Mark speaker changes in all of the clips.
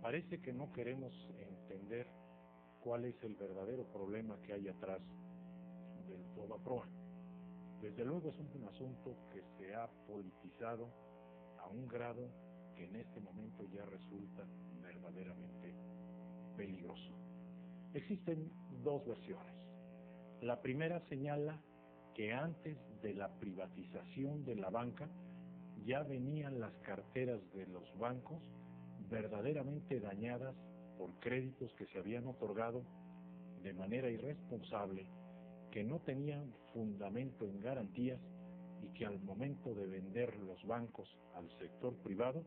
Speaker 1: Parece que no queremos entender cuál es el verdadero problema que hay atrás del FOBAPROA. Desde luego es un asunto que se ha politizado a un grado que en este momento ya resulta verdaderamente peligroso. Existen dos versiones. La primera señala que antes de la privatización de la banca ya venían las carteras de los bancos verdaderamente dañadas por créditos que se habían otorgado de manera irresponsable, que no tenían fundamento en garantías y que al momento de vender los bancos al sector privado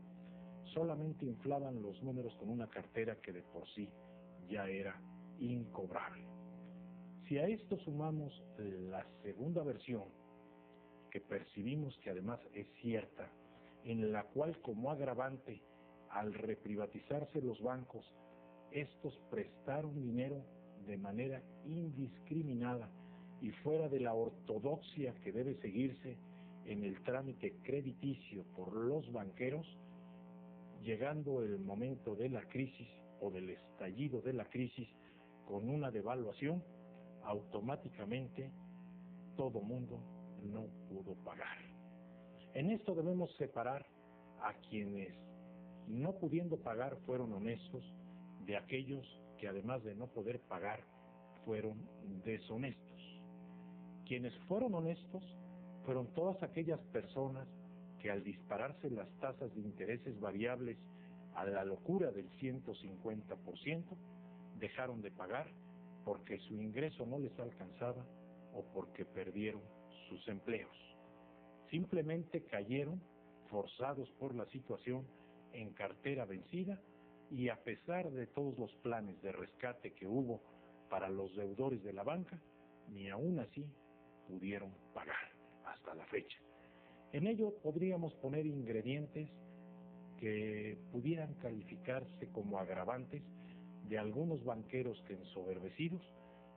Speaker 1: solamente inflaban los números con una cartera que de por sí ya era incobrable. Si a esto sumamos la segunda versión, que percibimos que además es cierta, en la cual como agravante, al reprivatizarse los bancos, estos prestaron dinero de manera indiscriminada y fuera de la ortodoxia que debe seguirse en el trámite crediticio por los banqueros, llegando el momento de la crisis o del estallido de la crisis con una devaluación, automáticamente todo mundo no pudo pagar. En esto debemos separar a quienes no pudiendo pagar fueron honestos de aquellos que además de no poder pagar fueron deshonestos. Quienes fueron honestos fueron todas aquellas personas que al dispararse las tasas de intereses variables a la locura del 150%, dejaron de pagar porque su ingreso no les alcanzaba o porque perdieron sus empleos. Simplemente cayeron, forzados por la situación, en cartera vencida, y a pesar de todos los planes de rescate que hubo para los deudores de la banca, ni aún así pudieron pagar hasta la fecha. En ello podríamos poner ingredientes que pudieran calificarse como agravantes de algunos banqueros que, ensoberbecidos,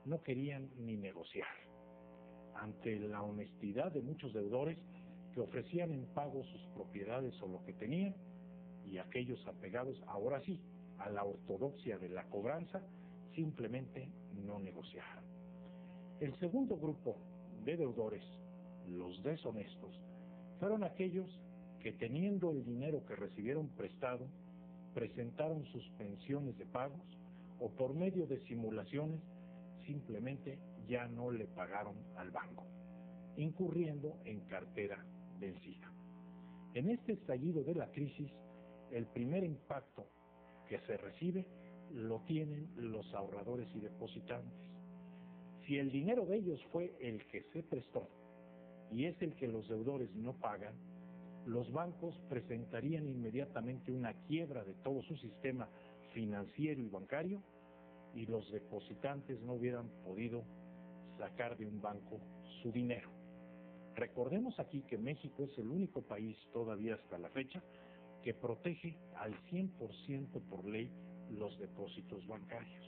Speaker 1: no querían ni negociar. Ante la honestidad de muchos deudores que ofrecían en pago sus propiedades o lo que tenían, y aquellos apegados ahora sí a la ortodoxia de la cobranza, simplemente no negociaron. El segundo grupo de deudores, los deshonestos, fueron aquellos que, teniendo el dinero que recibieron prestado, presentaron suspensiones de pagos o por medio de simulaciones simplemente ya no le pagaron al banco, incurriendo en cartera vencida. En este estallido de la crisis, el primer impacto que se recibe lo tienen los ahorradores y depositantes. Si el dinero de ellos fue el que se prestó y es el que los deudores no pagan, los bancos presentarían inmediatamente una quiebra de todo su sistema financiero y bancario, y los depositantes no hubieran podido sacar de un banco su dinero. Recordemos aquí que México es el único país todavía hasta la fecha que protege al 100% por ley los depósitos bancarios.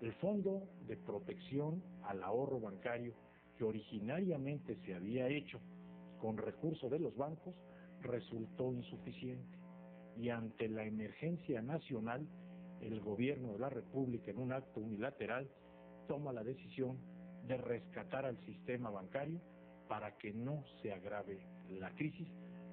Speaker 1: El Fondo de Protección al Ahorro Bancario, que originariamente se había hecho con recursos de los bancos, resultó insuficiente, y ante la emergencia nacional, el gobierno de la República, en un acto unilateral, toma la decisión de rescatar al sistema bancario para que no se agrave la crisis,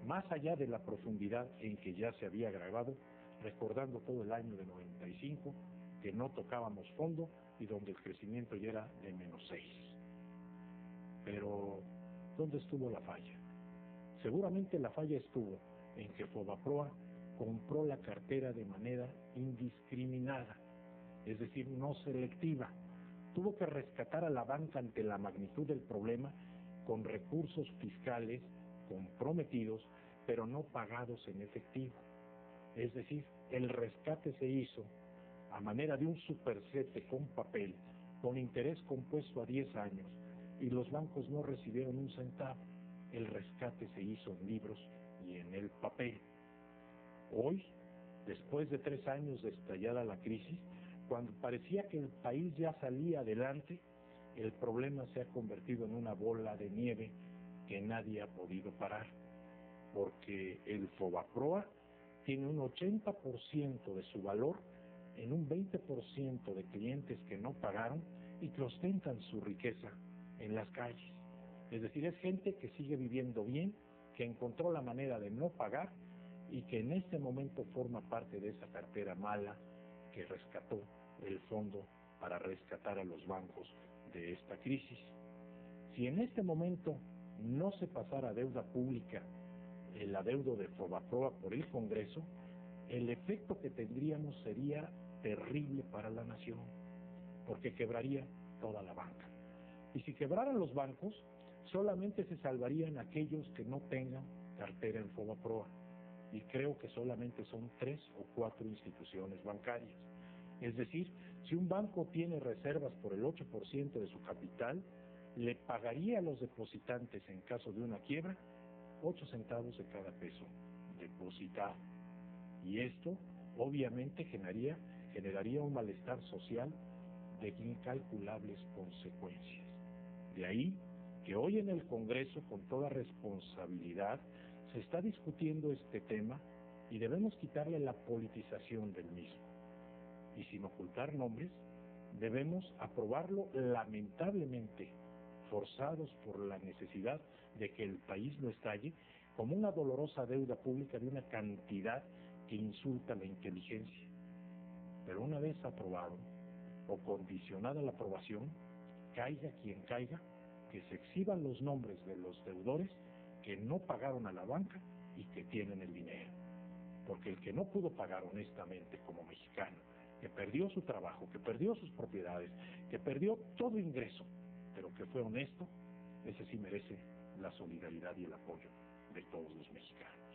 Speaker 1: más allá de la profundidad en que ya se había agravado, recordando todo el año de 95, que no tocábamos fondo y donde el crecimiento ya era de -6. Pero, ¿dónde estuvo la falla? Seguramente la falla estuvo en que FOBAPROA compró la cartera de manera indiscriminada, es decir, no selectiva. Tuvo que rescatar a la banca ante la magnitud del problema con recursos fiscales comprometidos, pero no pagados en efectivo. Es decir, el rescate se hizo a manera de un supersete con papel, con interés compuesto a 10 años, y los bancos no recibieron un centavo. El rescate se hizo en libros y en el papel. Hoy, después de 3 años de estallada la crisis, cuando parecía que el país ya salía adelante, el problema se ha convertido en una bola de nieve que nadie ha podido parar, porque el FOBAPROA tiene un 80% de su valor en un 20% de clientes que no pagaron y que ostentan su riqueza en las calles. Es decir, es gente que sigue viviendo bien, que encontró la manera de no pagar y que en este momento forma parte de esa cartera mala que rescató el fondo para rescatar a los bancos de esta crisis. Si en este momento no se pasara deuda pública, el adeudo de Fobaproa por el Congreso, el efecto que tendríamos sería terrible para la nación, porque quebraría toda la banca. Y si quebraran los bancos, solamente se salvarían aquellos que no tengan cartera en Fobaproa. Y creo que solamente son 3 o 4 instituciones bancarias. Es decir, si un banco tiene reservas por el 8% de su capital, le pagaría a los depositantes en caso de una quiebra 8 centavos de cada peso depositado. Y esto obviamente generaría un malestar social de incalculables consecuencias. De ahí que hoy en el Congreso, con toda responsabilidad, se está discutiendo este tema y debemos quitarle la politización del mismo. Y sin ocultar nombres, debemos aprobarlo lamentablemente, forzados por la necesidad de que el país no estalle, como una dolorosa deuda pública de una cantidad que insulta la inteligencia. Pero una vez aprobado o condicionada la aprobación, caiga quien caiga, que se exhiban los nombres de los deudores que no pagaron a la banca y que tienen el dinero. Porque el que no pudo pagar honestamente como mexicano, que perdió su trabajo, que perdió sus propiedades, que perdió todo ingreso, pero que fue honesto, ese sí merece la solidaridad y el apoyo de todos los mexicanos.